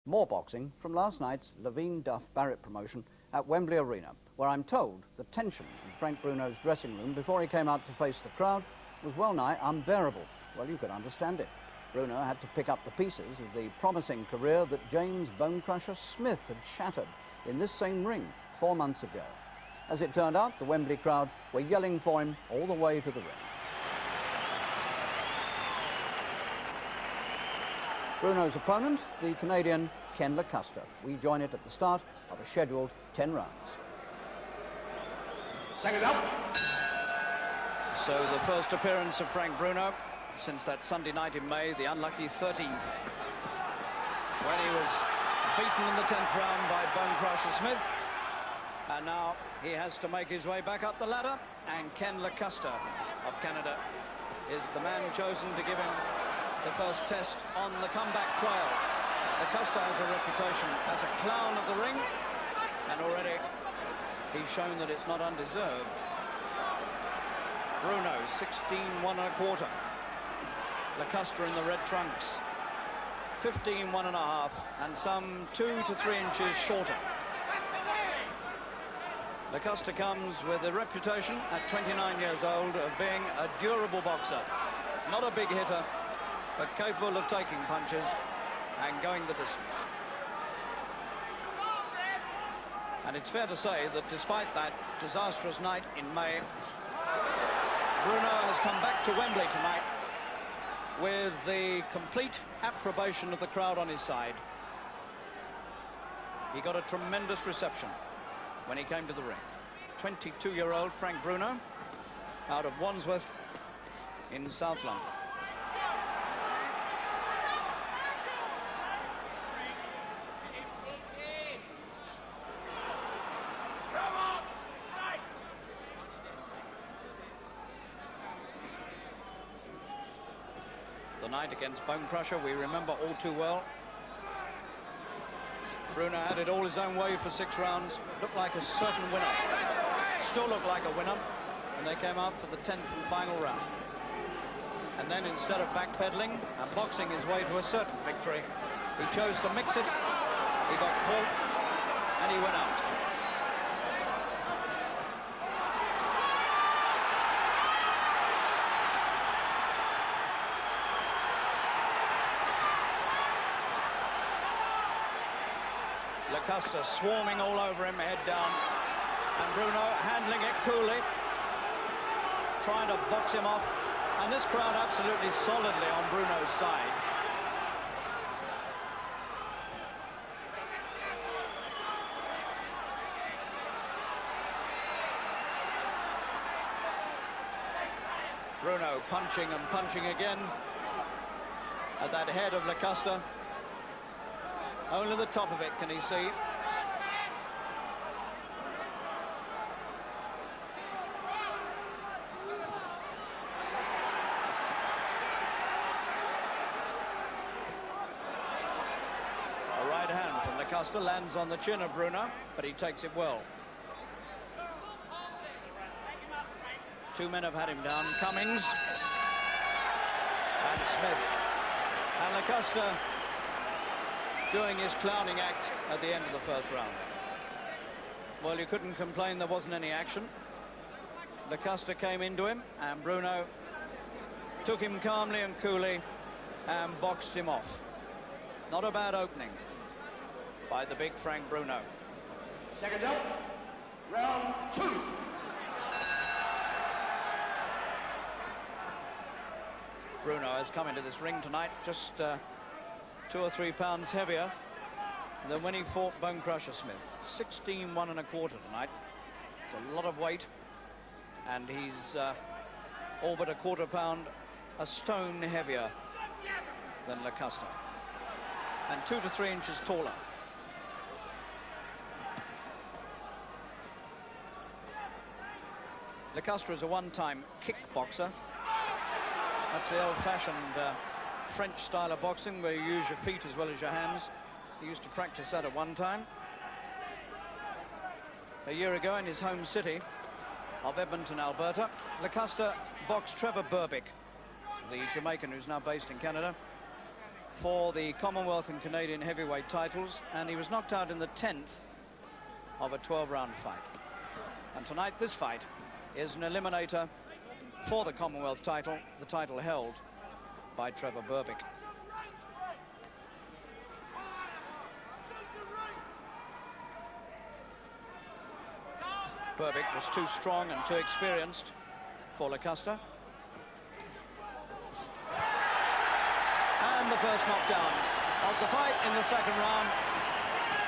More boxing from last night's Levine Duff Barrett promotion at Wembley Arena, where I'm told the tension in Frank Bruno's dressing room before he came out to face the crowd was well nigh unbearable. Well, you could understand it. Bruno had to pick up the pieces of the promising career that James Bonecrusher Smith had shattered in this same ring 4 months ago. As it turned out, the Wembley crowd were yelling for him all the way to the ring. Bruno's opponent, the Canadian Ken Lakusta. We join it at the start of a scheduled 10 rounds. Second up. So the first appearance of Frank Bruno since that Sunday night in May, the unlucky 13th, when he was beaten in the 10th round by Bonecrusher Smith. And now he has to make his way back up the ladder, and Ken Lakusta of Canada is the man chosen to give him the first test on the comeback trail. Lakusta has a reputation as a clown of the ring, and already he's shown that it's not undeserved. Bruno, 16-1 1/4. Lakusta in the red trunks, 15-1 1/2, and some 2 to 3 inches shorter. Lakusta comes with a reputation at 29 years old of being a durable boxer. Not a big hitter, but capable of taking punches and going the distance. And it's fair to say that despite that disastrous night in May, Bruno has come back to Wembley tonight with the complete approbation of the crowd on his side. He got a tremendous reception when he came to the ring. 22-year-old Frank Bruno out of Wandsworth in South London. The night against Bonecrusher, we remember all too well. Bruno had it all his own way for 6 rounds. Looked like a certain winner. Still looked like a winner. And they came out for the 10th and final round. And then instead of backpedaling and boxing his way to a certain victory, he chose to mix it. He got caught and he went out. Lakusta swarming all over him, head down, and Bruno handling it coolly, trying to box him off, and this crowd absolutely solidly on Bruno's side. Bruno punching and punching again at that head of Lakusta. Only the top of it can he see. A right hand from Lakusta lands on the chin of Bruno, but he takes it well. 2 men have had him down, Cummings and Smith. And Lakusta doing his clowning act at the end of the first round. Well, you couldn't complain there wasn't any action. Lakusta came into him, and Bruno took him calmly and coolly and boxed him off. Not a bad opening by the big Frank Bruno. Seconds up. Round 2. Bruno has come into this ring tonight just 2 or 3 pounds heavier than when he fought Bonecrusher Smith. 16-1 1/4 tonight. It's a lot of weight, and he's all but a quarter pound, a stone heavier than Lakusta, and 2 to 3 inches taller. Lakusta is a one-time kickboxer. That's the old-fashioned French style of boxing where you use your feet as well as your hands. He used to practice that at one time. A year ago in his home city of Edmonton, Alberta, Lakusta boxed Trevor Berbick, the Jamaican who's now based in Canada, for the Commonwealth and Canadian heavyweight titles, and he was knocked out in the 10th of a 12-round fight. And tonight, this fight is an eliminator for the Commonwealth title, the title held by Trevor Berbick. Berbick was too strong and too experienced for Lakusta. And the first knockdown of the fight in the second round.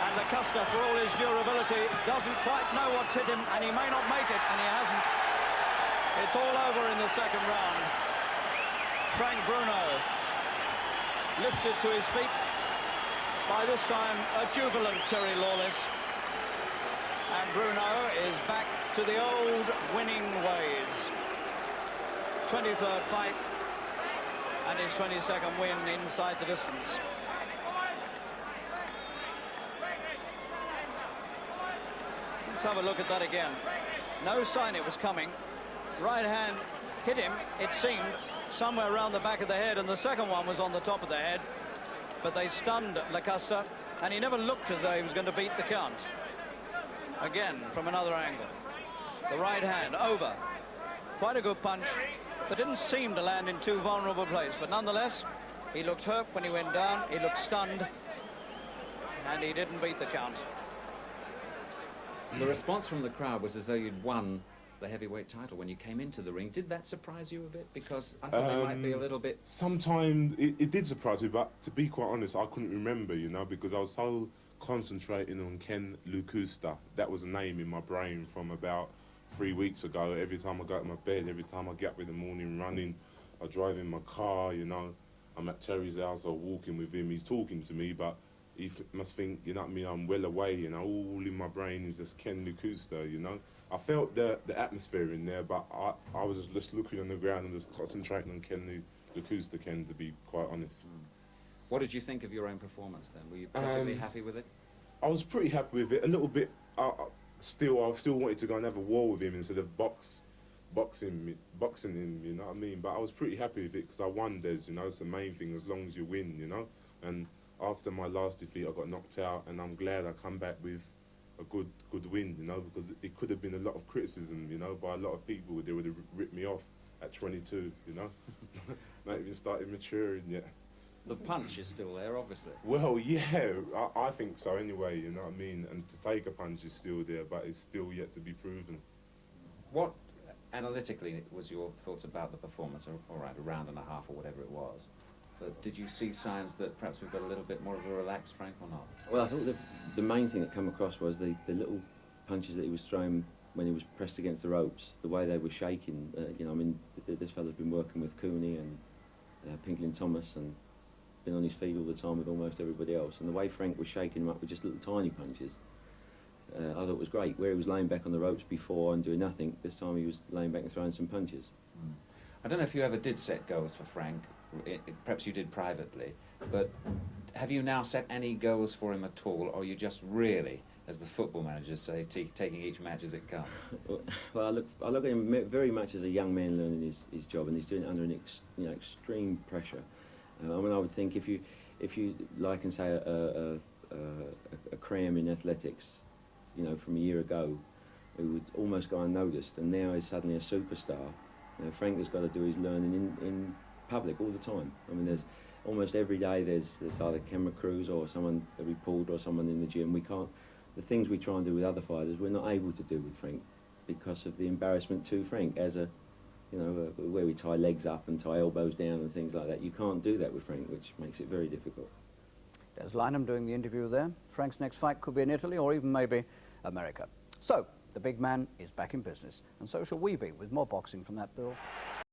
And Lakusta, for all his durability, doesn't quite know what's hit him, and he may not make it, and he hasn't. It's all over in the second round. Frank Bruno lifted to his feet. By this time, a jubilant Terry Lawless. And Bruno is back to the old winning ways. 23rd fight and his 22nd win inside the distance. Let's have a look at that again. No sign it was coming. Right hand hit him, it seemed, somewhere around the back of the head, and the second one was on the top of the head. But they stunned Lakusta, and he never looked as though he was going to beat the count. Again, from another angle. The right hand over. Quite a good punch, but didn't seem to land in too vulnerable a place. But nonetheless, he looked hurt when he went down. He looked stunned, and he didn't beat the count. The response from the crowd was as though you'd won the heavyweight title when you came into the ring. Did that surprise you a bit? Because I thought they might be a little bit... Sometimes it did surprise me, but to be quite honest, I couldn't remember, you know, because I was so concentrating on Ken Lakusta. That was a name in my brain from about 3 weeks ago. Every time I go to my bed, every time I get up in the morning running, I drive in my car, you know, I'm at Terry's house or walking with him, he's talking to me, but he must think, you know what I mean, I'm well away, you know, all in my brain is just Ken Lakusta, you know. I felt the atmosphere in there, but I was just looking on the ground and just concentrating on Ken Lakusta, to be quite honest. What did you think of your own performance then? Were you perfectly happy with it? I was pretty happy with it. A little bit. I still wanted to go and have a war with him instead of boxing him. You know what I mean? But I was pretty happy with it because I won. You know, it's the main thing. As long as you win, you know. And after my last defeat, I got knocked out, and I'm glad I come back with a good win. You know, because it could have been a lot of criticism. You know, by a lot of people. They would have ripped me off at 22. You know, not even started maturing yet. The punch is still there, obviously. Well, yeah, I think so anyway, you know what I mean? And to take a punch is still there, but it's still yet to be proven. What, analytically, was your thoughts about the performance? All right, a round and a half or whatever it was. But did you see signs that perhaps we've got a little bit more of a relaxed Frank or not? Well, I thought the main thing that came across was the little punches that he was throwing when he was pressed against the ropes, the way they were shaking. You know, I mean, this fella's been working with Cooney and Pinklin Thomas and been on his feet all the time with almost everybody else, and the way Frank was shaking him up with just little tiny punches, I thought it was great. Where he was laying back on the ropes before and doing nothing, this time he was laying back and throwing some punches. I don't know if you ever did set goals for Frank, perhaps you did privately, but have you now set any goals for him at all, or are you just really, as the football managers say, taking each match as it comes? Well, I look at him very much as a young man learning his job, and he's doing it under extreme pressure. I mean, I would think if you like and say a cram in athletics, you know, from a year ago, it would almost go unnoticed, and now he's suddenly a superstar. You know, Frank has got to do his learning in public all the time. I mean, there's almost every day there's either camera crews or a reporter or someone in the gym. We can't, the things we try and do with other fighters, we're not able to do with Frank because of the embarrassment to Frank as a, you know, where we tie legs up and tie elbows down and things like that. You can't do that with Frank, which makes it very difficult. There's Lynham doing the interview there. Frank's next fight could be in Italy or even maybe America. So, the big man is back in business, and so shall we be with more boxing from that bill.